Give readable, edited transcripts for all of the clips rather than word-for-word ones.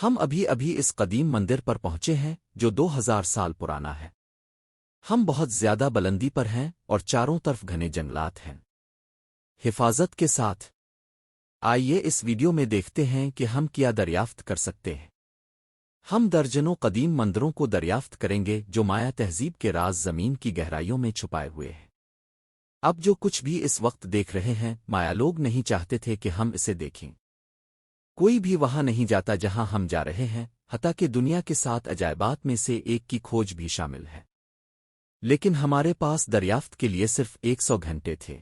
ہم ابھی ابھی اس قدیم مندر پر پہنچے ہیں جو 2000 سال پرانا ہے۔ ہم بہت زیادہ بلندی پر ہیں اور چاروں طرف گھنے جنگلات ہیں۔ حفاظت کے ساتھ آئیے اس ویڈیو میں دیکھتے ہیں کہ ہم کیا دریافت کر سکتے ہیں۔ ہم درجنوں قدیم مندروں کو دریافت کریں گے جو مایا تہذیب کے راز زمین کی گہرائیوں میں چھپائے ہوئے ہیں۔ اب جو کچھ بھی اس وقت دیکھ رہے ہیں مایا لوگ نہیں چاہتے تھے کہ ہم اسے دیکھیں۔ کوئی بھی وہاں نہیں جاتا جہاں ہم جا رہے ہیں، حتیٰ کہ دنیا کے 7 عجائبات میں سے ایک کی کھوج بھی شامل ہے۔ لیکن ہمارے پاس دریافت کے لیے صرف 100 گھنٹے تھے۔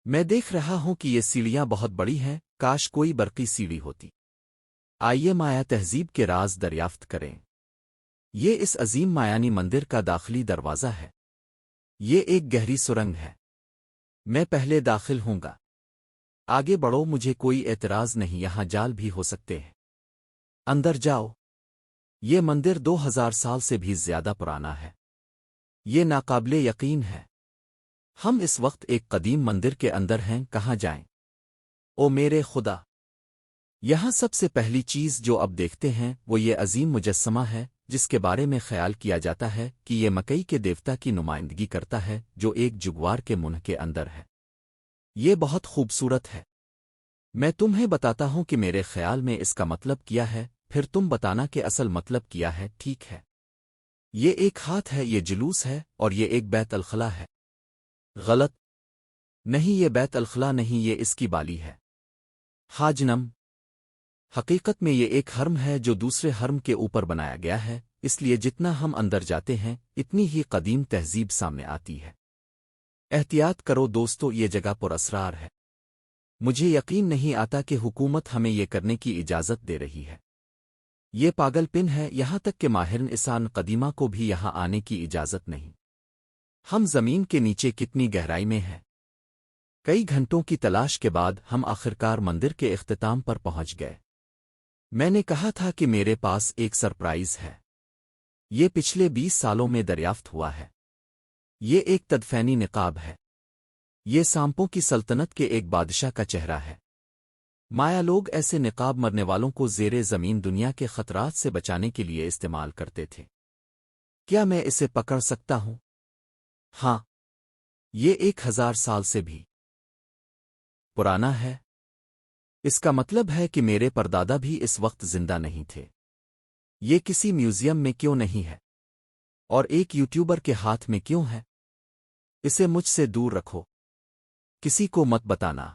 میں دیکھ رہا ہوں کہ یہ سیڑھیاں بہت بڑی ہیں، کاش کوئی برقی سیڑھی ہوتی۔ آئیے مایا تہذیب کے راز دریافت کریں۔ یہ اس عظیم مایانی مندر کا داخلی دروازہ ہے۔ یہ ایک گہری سرنگ ہے۔ میں پہلے داخل ہوں گا۔ آگے بڑھو، مجھے کوئی اعتراض نہیں، یہاں جال بھی ہو سکتے ہیں۔ اندر جاؤ۔ یہ مندر 2000 سال سے بھی زیادہ پرانا ہے۔ یہ ناقابل یقین ہے۔ ہم اس وقت ایک قدیم مندر کے اندر ہیں، کہاں جائیں؟ او میرے خدا! یہاں سب سے پہلی چیز جو اب دیکھتے ہیں وہ یہ عظیم مجسمہ ہے جس کے بارے میں خیال کیا جاتا ہے کہ یہ مکئی کے دیوتا کی نمائندگی کرتا ہے جو ایک جگوار کے منہ کے اندر ہے۔ یہ بہت خوبصورت ہے۔ میں تمہیں بتاتا ہوں کہ میرے خیال میں اس کا مطلب کیا ہے، پھر تم بتانا کہ اصل مطلب کیا ہے، ٹھیک ہے؟ یہ ایک ہاتھ ہے، یہ جلوس ہے، اور یہ ایک بیت الخلا ہے۔ غلط؟ نہیں، یہ بیت الخلا نہیں، یہ اس کی بالی ہے۔ حاجنم۔ حقیقت میں یہ ایک حرم ہے جو دوسرے حرم کے اوپر بنایا گیا ہے، اس لیے جتنا ہم اندر جاتے ہیں اتنی ہی قدیم تہذیب سامنے آتی ہے۔ احتیاط کرو دوستو، یہ جگہ پر اسرار ہے۔ مجھے یقین نہیں آتا کہ حکومت ہمیں یہ کرنے کی اجازت دے رہی ہے۔ یہ پاگل پن ہے، یہاں تک کہ ماہر انسان قدیمہ کو بھی یہاں آنے کی اجازت نہیں۔ ہم زمین کے نیچے کتنی گہرائی میں ہیں؟ کئی گھنٹوں کی تلاش کے بعد ہم آخرکار مندر کے اختتام پر پہنچ گئے۔ میں نے کہا تھا کہ میرے پاس ایک سرپرائز ہے۔ یہ پچھلے 20 سالوں میں دریافت ہوا ہے۔ یہ ایک تدفینی نقاب ہے۔ یہ سانپوں کی سلطنت کے ایک بادشاہ کا چہرہ ہے۔ مایا لوگ ایسے نقاب مرنے والوں کو زیر زمین دنیا کے خطرات سے بچانے کے لیے استعمال کرتے تھے۔ کیا میں اسے پکڑ سکتا ہوں؟ ہاں۔ یہ 1000 سال سے بھی پرانا ہے۔ اس کا مطلب ہے کہ میرے پردادا بھی اس وقت زندہ نہیں تھے۔ یہ کسی میوزیم میں کیوں نہیں ہے؟ اور ایک یوٹیوبر کے ہاتھ میں کیوں ہے؟ اسے مجھ سے دور رکھو۔ کسی کو مت بتانا۔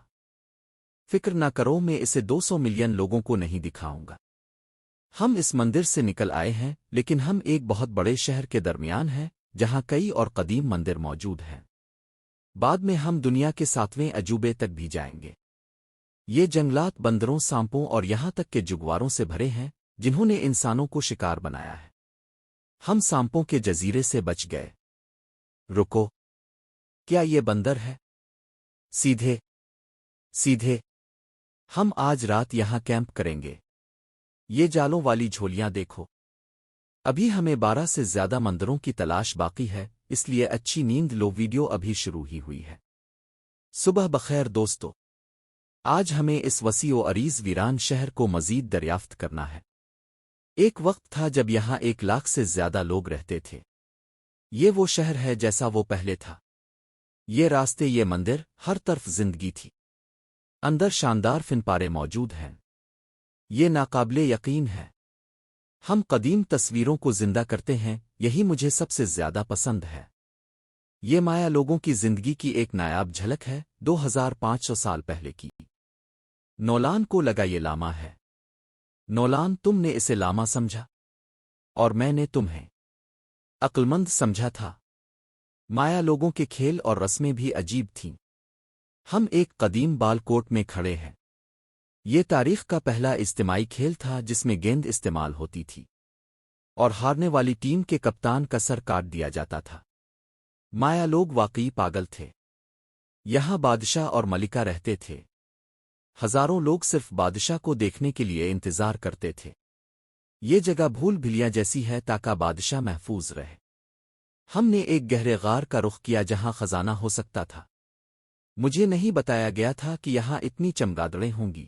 فکر نہ کرو، میں اسے 200 ملین لوگوں کو نہیں دکھاؤں گا۔ ہم اس مندر سے نکل آئے ہیں، لیکن ہم ایک بہت بڑے شہر کے درمیان ہیں جہاں کئی اور قدیم مندر موجود ہیں۔ بعد میں ہم دنیا کے 7ویں عجوبے تک بھی جائیں گے۔ یہ جنگلات بندروں، سانپوں اور یہاں تک کہ جگواروں سے بھرے ہیں جنہوں نے انسانوں کو شکار بنایا ہے۔ ہم سانپوں کے جزیرے سے بچ گئے۔ رکو، کیا یہ بندر ہے؟ سیدھے سیدھے۔ ہم آج رات یہاں کیمپ کریں گے۔ یہ جالوں والی جھولیاں دیکھو۔ ابھی ہمیں 12 سے زیادہ مندروں کی تلاش باقی ہے، اس لیے اچھی نیند لو، ویڈیو ابھی شروع ہی ہوئی ہے۔ صبح بخیر دوستو۔ آج ہمیں اس وسیع و عریض ویران شہر کو مزید دریافت کرنا ہے۔ ایک وقت تھا جب یہاں 1 لاکھ سے زیادہ لوگ رہتے تھے۔ یہ وہ شہر ہے جیسا وہ پہلے تھا۔ یہ راستے، یہ مندر، ہر طرف زندگی تھی۔ اندر شاندار فنپارے موجود ہیں۔ یہ ناقابل یقین ہے۔ ہم قدیم تصویروں کو زندہ کرتے ہیں، یہی مجھے سب سے زیادہ پسند ہے۔ یہ مایا لوگوں کی زندگی کی ایک نایاب جھلک ہے، 2500 سال پہلے کی۔ نولان کو لگا یہ لاما ہے۔ نولان، تم نے اسے لاما سمجھا اور میں نے تمہیں عقلمند سمجھا تھا۔ مایا لوگوں کے کھیل اور رسمیں بھی عجیب تھیں۔ ہم ایک قدیم بال کوٹ میں کھڑے ہیں۔ یہ تاریخ کا پہلا اجتماعی کھیل تھا جس میں گیند استعمال ہوتی تھی اور ہارنے والی ٹیم کے کپتان کا سر کاٹ دیا جاتا تھا۔ مایا لوگ واقعی پاگل تھے۔ یہاں بادشاہ اور ملکہ رہتے تھے۔ ہزاروں لوگ صرف بادشاہ کو دیکھنے کے لیے انتظار کرتے تھے۔ یہ جگہ بھول بھلیا جیسی ہے تاکہ بادشاہ محفوظ رہے۔ ہم نے ایک گہرے غار کا رخ کیا جہاں خزانہ ہو سکتا تھا۔ مجھے نہیں بتایا گیا تھا کہ یہاں اتنی چمگادڑیں ہوں گی۔